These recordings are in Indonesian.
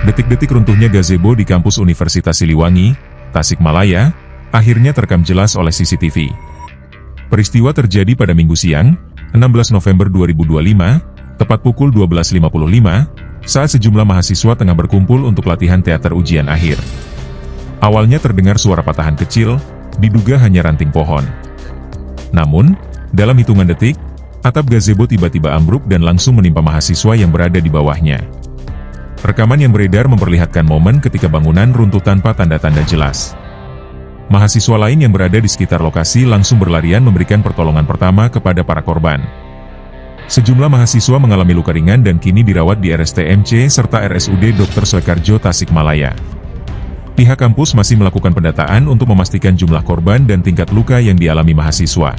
Detik-detik runtuhnya gazebo di kampus Universitas Siliwangi, Tasikmalaya, akhirnya terekam jelas oleh CCTV. Peristiwa terjadi pada Minggu siang, 16 November 2025, tepat pukul 12.55, saat sejumlah mahasiswa tengah berkumpul untuk latihan teater ujian akhir. Awalnya terdengar suara patahan kecil, diduga hanya ranting pohon. Namun, dalam hitungan detik, atap gazebo tiba-tiba ambruk dan langsung menimpa mahasiswa yang berada di bawahnya. Rekaman yang beredar memperlihatkan momen ketika bangunan runtuh tanpa tanda-tanda jelas. Mahasiswa lain yang berada di sekitar lokasi langsung berlarian memberikan pertolongan pertama kepada para korban. Sejumlah mahasiswa mengalami luka ringan dan kini dirawat di RSTMC serta RSUD Dr. Soekarjo Tasikmalaya. Pihak kampus masih melakukan pendataan untuk memastikan jumlah korban dan tingkat luka yang dialami mahasiswa.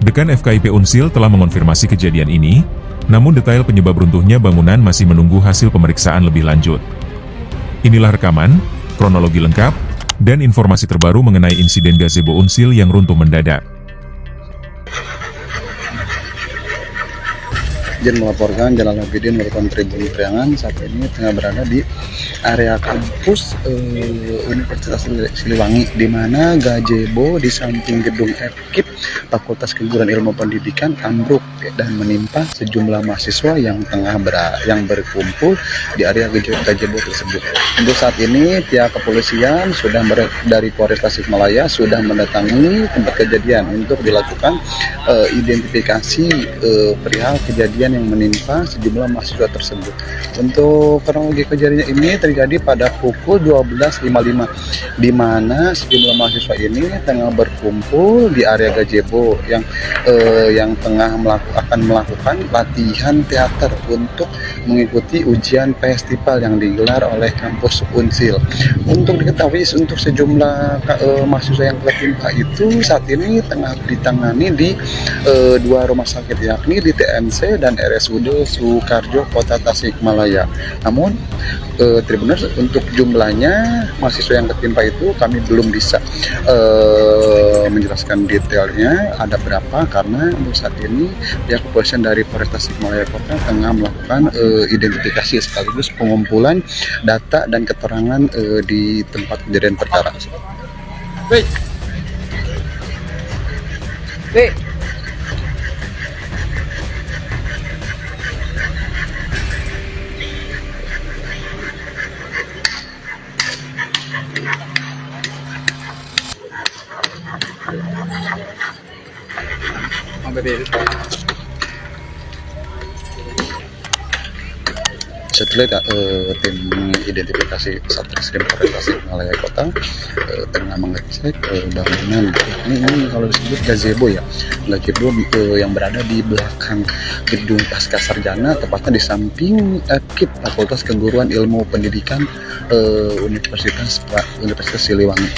Dekan FKIP Unsil telah mengonfirmasi kejadian ini, namun detail penyebab runtuhnya bangunan masih menunggu hasil pemeriksaan lebih lanjut. Inilah rekaman, kronologi lengkap, dan informasi terbaru mengenai insiden gazebo Unsil yang runtuh mendadak. Izin melaporkan Jalaluddin merupakan Tribun Priangan saat ini tengah berada di area kampus Universitas Siliwangi, di mana gazebo di samping gedung FKIP Fakultas Keguruan Ilmu Pendidikan ambruk dan menimpa sejumlah mahasiswa yang berkumpul di area gazebo tersebut. Untuk saat ini pihak kepolisian dari Polres Tasikmalaya sudah mendatangi tempat kejadian untuk dilakukan identifikasi perihal kejadian yang menimpa sejumlah mahasiswa tersebut. Untuk kronologi kejadian ini terjadi pada pukul 12.55, di mana sejumlah mahasiswa ini tengah berkumpul di area gazebo yang tengah akan melakukan latihan teater untuk mengikuti ujian festival yang digelar oleh kampus Unsil. Untuk diketahui, untuk sejumlah mahasiswa yang tertimpa itu saat ini tengah ditangani di dua rumah sakit, yakni di TMC dan RSUD Soekarjo Kota Tasikmalaya. Namun Tribuners, untuk jumlahnya mahasiswa yang tertimpa itu kami belum bisa menjelaskan detailnya ada berapa, karena untuk saat ini pihak kepolisian dari Polres Tasikmalaya Kota tengah melakukan identifikasi sekaligus pengumpulan data dan keterangan di tempat kejadian perkara. Wait. Setelah tim identifikasi Satreskrim Polres Tasikmalaya Kota tengah mengecek bangunan. Ini kalau disebut gazebo ya, gazebo yang berada di belakang gedung Pasca Sarjana, tepatnya di samping FKIP Fakultas Keguruan Ilmu Pendidikan Universitas Siliwangi.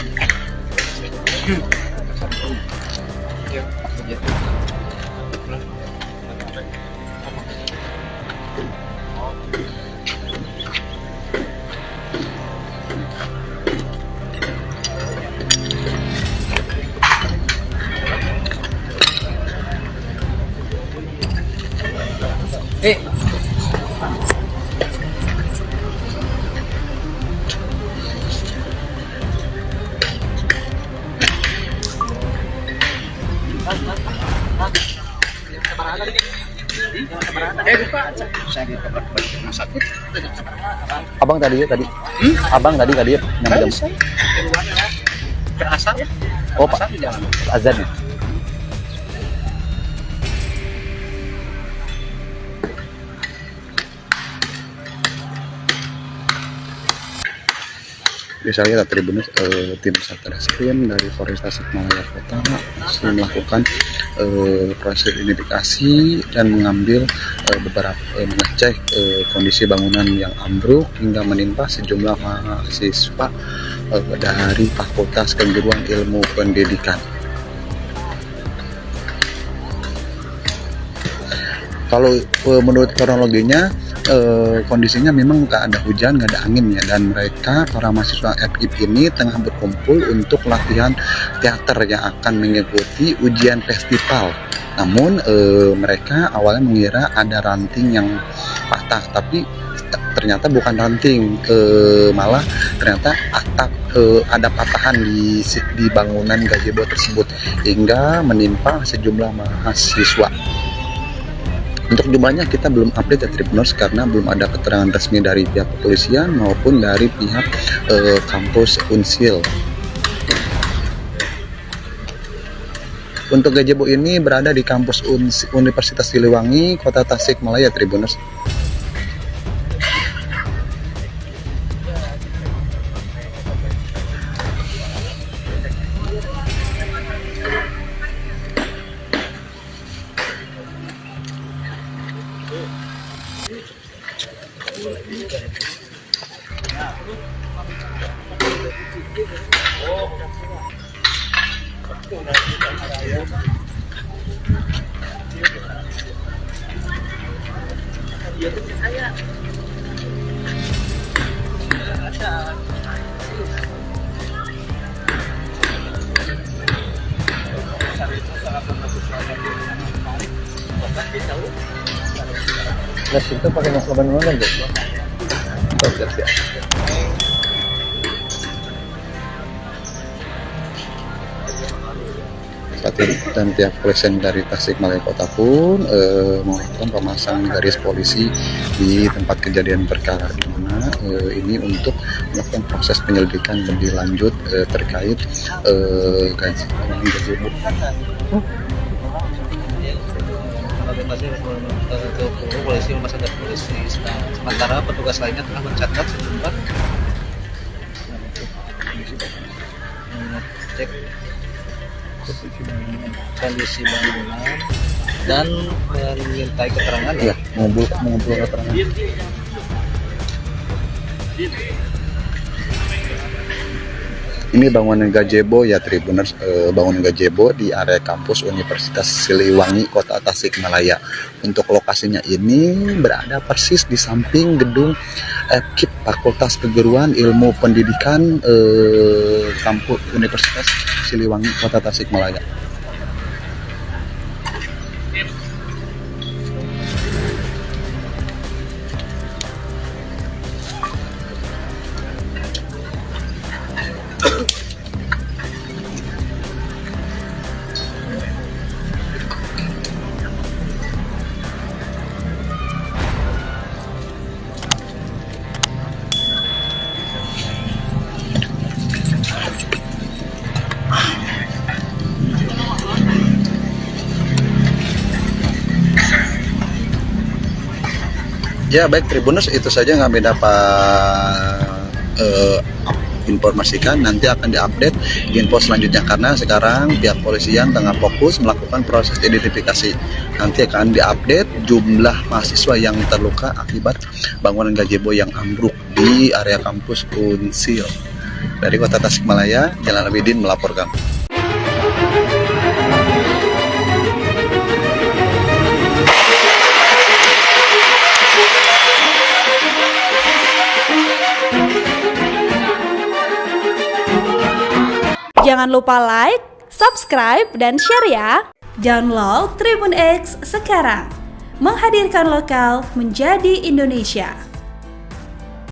Abang tadi ya? Abang tadi ya? Berasal? Oh, Pak azan ya? Misalnya Tribuners, tim Satreskrim dari Polres Tasikmalaya Kota masih melakukan proses identifikasi dan mengambil mengecek kondisi bangunan yang ambruk hingga menimpa sejumlah mahasiswa dari Fakultas Keguruan Ilmu Pendidikan. Kalau menurut kronologinya, kondisinya memang nggak ada hujan, nggak ada angin ya, dan mereka para mahasiswa FKIP ini tengah berkumpul untuk latihan teater yang akan mengikuti ujian festival. Namun mereka awalnya mengira ada ranting yang patah, tapi ternyata bukan ranting, malah ternyata atap ada patahan di bangunan gazebo tersebut hingga menimpa sejumlah mahasiswa. Untuk jumlahnya kita belum update ya Tribuners, karena belum ada keterangan resmi dari pihak kepolisian maupun dari pihak kampus Unsil. Untuk gazebo ini berada di kampus Universitas Siliwangi, Kota Tasikmalaya Tribuners. Nah, itu pakai mas 86 deh. Oh, siap. Saat ini dan pihak kepolisian dari Tasikmalaya Kota pun melakukan pemasangan garis polisi di tempat kejadian perkara, di mana ini untuk melakukan proses penyelidikan lebih lanjut terkait gazebo. Polisi memasangkan polisi sementara petugas lainnya telah mencatat sejumlah cek kondisi bangunan dan memintai keterangan Ya, mengumpul keterangan. Ini bangunan gazebo ya Tribuners, bangunan gazebo di area kampus Universitas Siliwangi Kota Tasikmalaya. Untuk lokasinya ini berada persis di samping gedung FKIP Fakultas Keguruan Ilmu Pendidikan kampus Universitas Siliwangi Kota Tasikmalaya. Ya baik Tribuners, itu saja yang kami dapat informasikan. Nanti akan diupdate info selanjutnya, karena sekarang pihak polisian tengah fokus melakukan proses identifikasi. Nanti akan diupdate jumlah mahasiswa yang terluka akibat bangunan gazebo yang ambruk di area kampus Unsil. Dari Kota Tasikmalaya, Jalan Abidin melaporkan. Jangan lupa like, subscribe, dan share ya. Download Tribun X sekarang. Menghadirkan lokal menjadi Indonesia.